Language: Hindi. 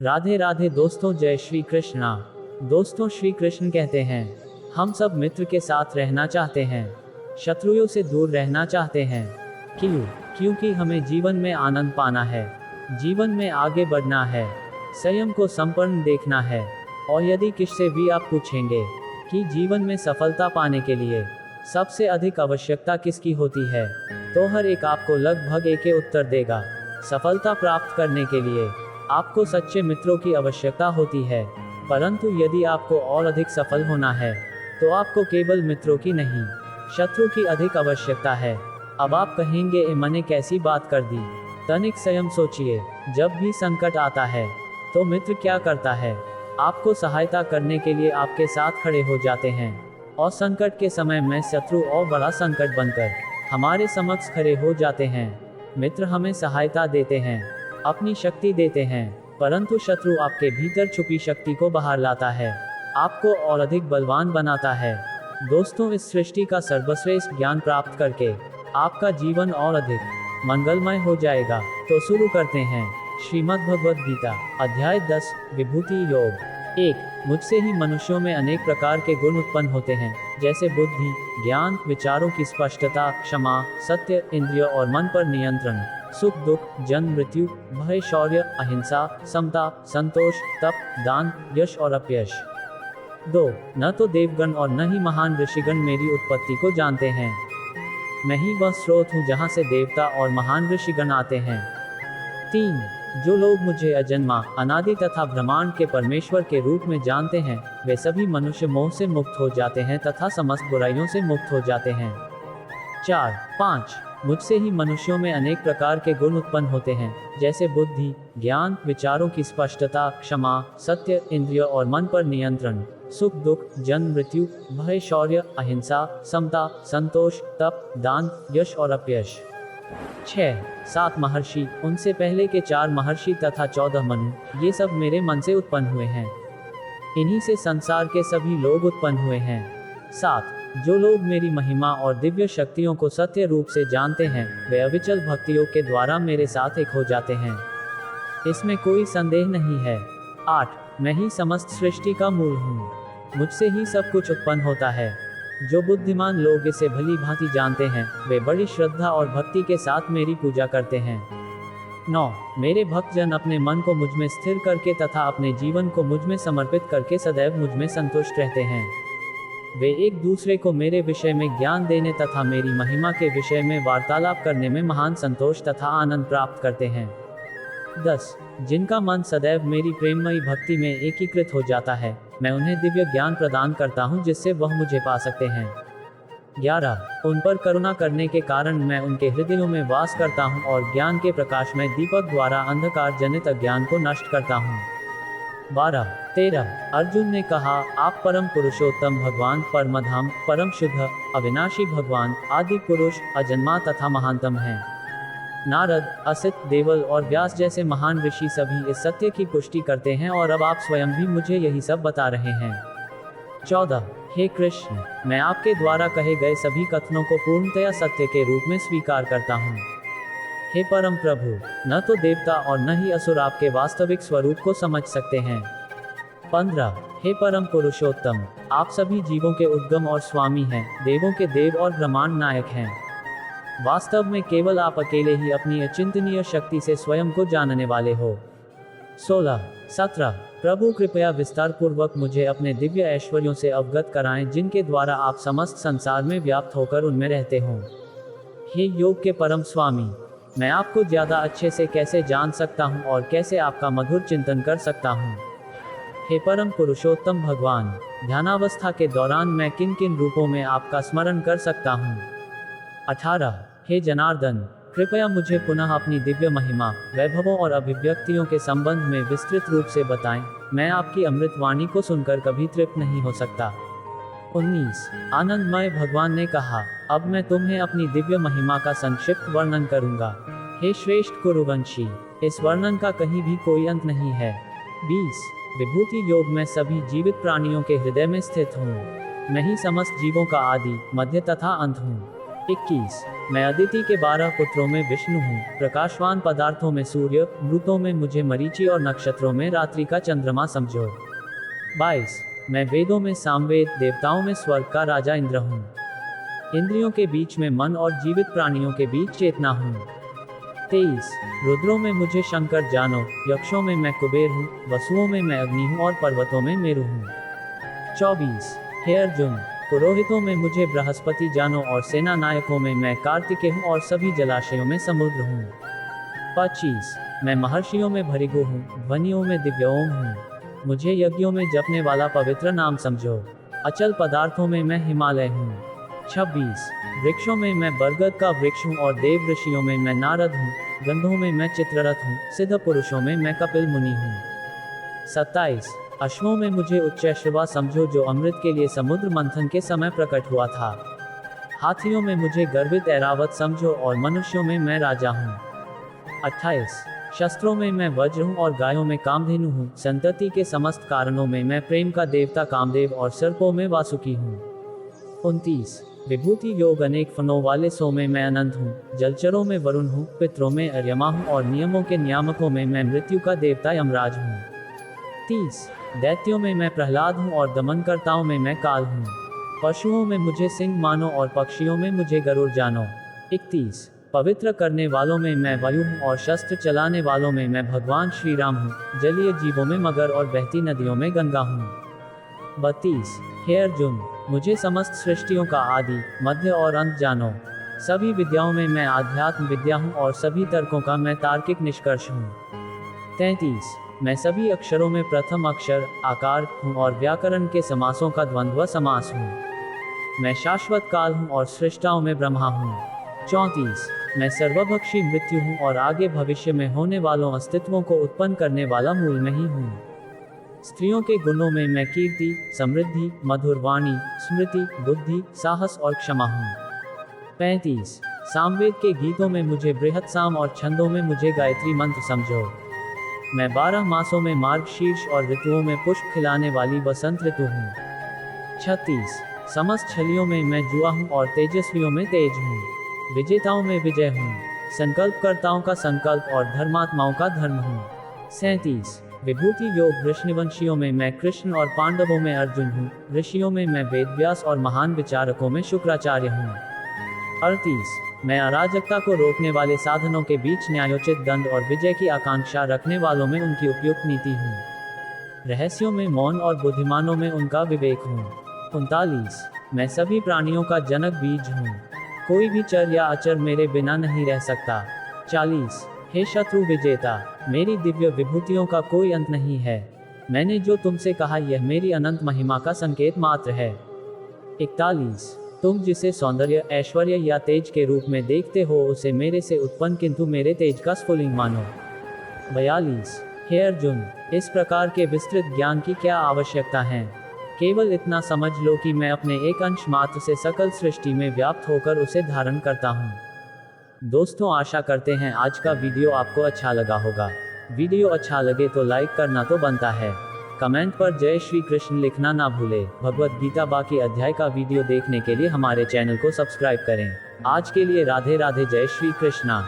राधे राधे दोस्तों, जय श्री कृष्णा। दोस्तों, श्री कृष्ण कहते हैं, हम सब मित्र के साथ रहना चाहते हैं, शत्रुओं से दूर रहना चाहते हैं। क्यों? क्योंकि हमें जीवन में आनंद पाना है, जीवन में आगे बढ़ना है, स्वयं को संपन्न देखना है। और यदि किससे भी आप पूछेंगे कि जीवन में सफलता पाने के लिए सबसे अधिक आवश्यकता किसकी होती है, तो हर एक आपको लगभग एक ही उत्तर देगा। सफलता प्राप्त करने के लिए आपको सच्चे मित्रों की आवश्यकता होती है, परंतु यदि आपको और अधिक सफल होना है तो आपको केवल मित्रों की नहीं, शत्रु की अधिक आवश्यकता है। अब आप कहेंगे, ए मैंने कैसी बात कर दी। तनिक स्वयं सोचिए, जब भी संकट आता है तो मित्र क्या करता है? आपको सहायता करने के लिए आपके साथ खड़े हो जाते हैं, और संकट के समय में शत्रु और बड़ा संकट बनकर हमारे समक्ष खड़े हो जाते हैं। मित्र हमें सहायता देते हैं, अपनी शक्ति देते हैं, परंतु शत्रु आपके भीतर छुपी शक्ति को बाहर लाता है, आपको और अधिक बलवान बनाता है। दोस्तों, इस सृष्टि का सर्वश्रेष्ठ ज्ञान प्राप्त करके आपका जीवन और अधिक मंगलमय हो जाएगा। तो शुरू करते हैं श्रीमद् भगवद गीता, अध्याय 10, विभूति योग। 1। मुझसे ही मनुष्यों में अनेक प्रकार के गुण उत्पन्न होते हैं, जैसे बुद्धि, ज्ञान, विचारों की स्पष्टता, क्षमा, सत्य, इंद्रिय और मन पर नियंत्रण, सुख दुख, जन्म मृत्यु, भय, शौर्य, अहिंसा, समता, संतोष, तप, दान, यश और अपयश। 2। न तो देवगण और न ही महान ऋषिगण मेरी उत्पत्ति को जानते हैं। मैं ही वह स्रोत हूँ जहाँ से देवता और महान ऋषिगण आते हैं। 3। जो लोग मुझे अजन्मा, अनादि तथा ब्रह्मांड के परमेश्वर के रूप में जानते हैं, वे सभी मनुष्य मोह से मुक्त हो जाते हैं तथा समस्त बुराइयों से मुक्त हो जाते हैं। 4। 5। मुझसे ही मनुष्यों में अनेक प्रकार के गुण उत्पन्न होते हैं, जैसे बुद्धि, ज्ञान, विचारों की स्पष्टता, क्षमा, सत्य, इंद्रिय और मन पर नियंत्रण, सुख दुख, जन्म मृत्यु, भय, शौर्य, अहिंसा, समता, संतोष, तप, दान, यश और अपयश। 6। 7 महर्षि, उनसे पहले के 4 महर्षि तथा 14 मनु, ये सब मेरे मन से उत्पन्न हुए हैं। इन्हीं से संसार के सभी लोग उत्पन्न हुए हैं। 7। जो लोग मेरी महिमा और दिव्य शक्तियों को सत्य रूप से जानते हैं, वे अविचल भक्तियों के द्वारा मेरे साथ एक हो जाते हैं, इसमें कोई संदेह नहीं है। 8। मैं ही समस्त सृष्टि का मूल हूँ, मुझसे ही सब कुछ उत्पन्न होता है। जो बुद्धिमान लोग इसे भली भांति जानते हैं, वे बड़ी श्रद्धा और भक्ति के साथ मेरी पूजा करते हैं। 9। मेरे भक्तजन अपने मन को मुझ में स्थिर करके तथा अपने जीवन को मुझ में समर्पित करके सदैव मुझ में संतुष्ट रहते हैं। वे एक दूसरे को मेरे विषय में ज्ञान देने तथा मेरी महिमा के विषय में वार्तालाप करने में महान संतोष तथा आनंद प्राप्त करते हैं। 10। जिनका मन सदैव मेरी प्रेममयी भक्ति में एकीकृत हो जाता है, मैं उन्हें दिव्य ज्ञान प्रदान करता हूँ, जिससे वह मुझे पा सकते हैं। 11। उन पर करुणा करने के कारण मैं उनके हृदयों में वास करता हूँ और ज्ञान के प्रकाश में दीपक द्वारा अंधकार जनित अज्ञान को नष्ट करता हूँ। 12। 13। अर्जुन ने कहा, आप परम पुरुषोत्तम भगवान, परमधाम, परम शुद्ध, अविनाशी भगवान, आदि पुरुष, अजन्मा तथा महानतम हैं। नारद, असित, देवल और व्यास जैसे महान ऋषि सभी इस सत्य की पुष्टि करते हैं, और अब आप स्वयं भी मुझे यही सब बता रहे हैं। 14। हे कृष्ण, मैं आपके द्वारा कहे गए सभी कथनों को पूर्णतया सत्य के रूप में स्वीकार करता हूँ। हे परम प्रभु, न तो देवता और न ही असुर आपके वास्तविक स्वरूप को समझ सकते हैं। 15। हे परम पुरुषोत्तम, आप सभी जीवों के उद्गम और स्वामी हैं, देवों के देव और ब्रह्मांड नायक हैं। वास्तव में केवल आप अकेले ही अपनी अचिंतनीय शक्ति से स्वयं को जानने वाले हो। 16। 17। प्रभु कृपया विस्तार पूर्वक मुझे अपने दिव्य ऐश्वर्यों से अवगत कराएं, जिनके द्वारा आप समस्त संसार में व्याप्त होकर उनमें रहते हो। हे योग के परम स्वामी, मैं आपको ज्यादा अच्छे से कैसे जान सकता हूँ और कैसे आपका मधुर चिंतन कर सकता हूँ। हे परम पुरुषोत्तम भगवान, ध्यानावस्था के दौरान मैं किन किन रूपों में आपका स्मरण कर सकता हूँ। 18। हे जनार्दन, कृपया मुझे पुनः अपनी दिव्य महिमा, वैभवों और अभिव्यक्तियों के संबंध में विस्तृत रूप से बताएं, मैं आपकी अमृत वाणी को सुनकर कभी तृप्त नहीं हो सकता। 19। आनंदमय भगवान ने कहा, अब मैं तुम्हें अपनी दिव्य महिमा का संक्षिप्त वर्णन करूंगा। हे श्रेष्ठ कुरुवंशी, इस वर्णन का कहीं भी कोई अंत नहीं है। 20। विभूति योग में सभी जीवित प्राणियों के हृदय में स्थित हूँ, मैं ही समस्त जीवों का आदि, मध्य तथा अंत हूँ। 21। मैं अदिति के 12 पुत्रों में विष्णु हूँ। प्रकाशवान पदार्थों में सूर्य, मृतों में मुझे मरीचि और नक्षत्रों में रात्रि का चंद्रमा समझो। 22 मैं वेदों में सामवेद, देवताओं में स्वर्ग का राजा इंद्र हूँ। इंद्रियों के बीच में मन और जीवित प्राणियों के बीच चेतना हूँ। 23 रुद्रों में मुझे शंकर जानो, यक्षों में मैं कुबेर हूँ, वसुओं में मैं अग्नि हूँ और पर्वतों में मेरु हूँ। 24 हे अर्जुन, पुरोहितों में मुझे बृहस्पति जानो और सेना नायकों में मैं कार्तिकेय हूँ और सभी जलाशयों में समुद्र हूँ। 25 मैं महर्षियों में भृगु हूँ, ध्वनियों में दिव्य ओम हूँ। मुझे यज्ञों में जपने वाला पवित्र नाम समझो। अचल पदार्थों में मैं हिमालय हूँ। 26 वृक्षों में मैं बरगद का वृक्ष हूँ और देव ऋषियों में मैं नारद हूँ। गंधों में मैं चित्ररथ हूँ, सिद्ध पुरुषों में मैं कपिल मुनि हूँ। 27 अश्वों में मुझे उच्चैश्रवा समझो जो अमृत के लिए समुद्र मंथन के समय प्रकट हुआ था। हाथियों में मुझे गर्वित ऐरावत समझो और मनुष्यों में मैं राजा हूँ। 28 शस्त्रों में मैं वज्र हूँ और गायों में कामधेनु हूँ। संतति के समस्त कारणों में मैं प्रेम का देवता कामदेव और सर्पों में वासुकी हूँ। 29 विभूति योग अनेक फनों वाले सो में मैं अनंत हूँ। जलचरों में वरुण हूँ, पितरों में अर्यमा हूँ और नियमों के नियामकों में मैं मृत्यु का देवता यमराज हूँ। 30 दैत्यों में मैं प्रहलाद हूँ और दमनकर्ताओं में मैं काल हूँ। पशुओं में मुझे सिंह मानो और पक्षियों में मुझे गरुड़ जानो। 31 पवित्र करने वालों में मैं वायु हूँ और शस्त्र चलाने वालों में मैं भगवान श्री राम हूँ। जलीय जीवों में मगर और बहती नदियों में गंगा हूँ। 32 हे अर्जुन, मुझे समस्त सृष्टियों का आदि, मध्य और अंत जानो। सभी विद्याओं में मैं आध्यात्म विद्या हूँ और सभी तर्कों का मैं तार्किक निष्कर्ष हूँ। 33 मैं सभी अक्षरों में प्रथम अक्षर, आकार हूँ और व्याकरण के समासों का द्वंद्व समास हूँ। मैं शाश्वत काल हूँ और सृष्टाओं में ब्रह्मा हूँ। 34 मैं सर्वभक्षी मृत्यु हूँ और आगे भविष्य में होने वालों अस्तित्वों को उत्पन्न करने वाला मूल नहीं हूँ। स्त्रियों के गुणों में मैं कीर्ति, समृद्धि, मधुर वाणी, स्मृति, बुद्धि, साहस और क्षमा हूँ। 35 सामवेद के गीतों में मुझे बृहत साम और छंदों में मुझे गायत्री मंत्र समझो। मैं 12 मासों में मार्गशीर्ष और ऋतुओं में पुष्प खिलाने वाली बसंत ऋतु हूँ। 36 समस्त छलियों में मैं जुआ हूँ और तेजस्वियों में तेज हूँ। विजेताओं में विजय हूँ, संकल्पकर्ताओं का संकल्प और धर्मात्माओं का धर्म हूँ। 37 विभूति योग वृष्णिवंशियों में मैं कृष्ण और पांडवों में अर्जुन हूँ। ऋषियों में मैं वेदव्यास और महान विचारकों में शुक्राचार्य हूँ। 38 मैं अराजकता को रोकने वाले साधनों के बीच न्यायोचित दंड और विजय की आकांक्षा रखने वालों में उनकी उपयुक्त नीति हूँ। रहस्यों में मौन और बुद्धिमानों में उनका विवेक हूँ। 39 मैं सभी प्राणियों का जनक बीज हूँ। कोई भी चर या अचर मेरे बिना नहीं रह सकता। 40 हे शत्रु विजेता, मेरी दिव्य विभूतियों का कोई अंत नहीं है। मैंने जो तुमसे कहा यह मेरी अनंत महिमा का संकेत मात्र है। 41 तुम जिसे सौंदर्य, ऐश्वर्य या तेज के रूप में देखते हो उसे मेरे से उत्पन्न किंतु मेरे तेज का स्फुलिंग मानो। 42 हे अर्जुन, इस प्रकार के विस्तृत ज्ञान की क्या आवश्यकता है। केवल इतना समझ लो कि मैं अपने एक अंश मात्र से सकल सृष्टि में व्याप्त होकर उसे धारण करता हूँ। दोस्तों, आशा करते हैं आज का वीडियो आपको अच्छा लगा होगा। वीडियो अच्छा लगे तो लाइक करना तो बनता है। कमेंट पर जय श्री कृष्ण लिखना ना भूले। भगवत गीता बाकी अध्याय का वीडियो देखने के लिए हमारे चैनल को सब्सक्राइब करें। आज के लिए राधे राधे, जय श्री कृष्णा।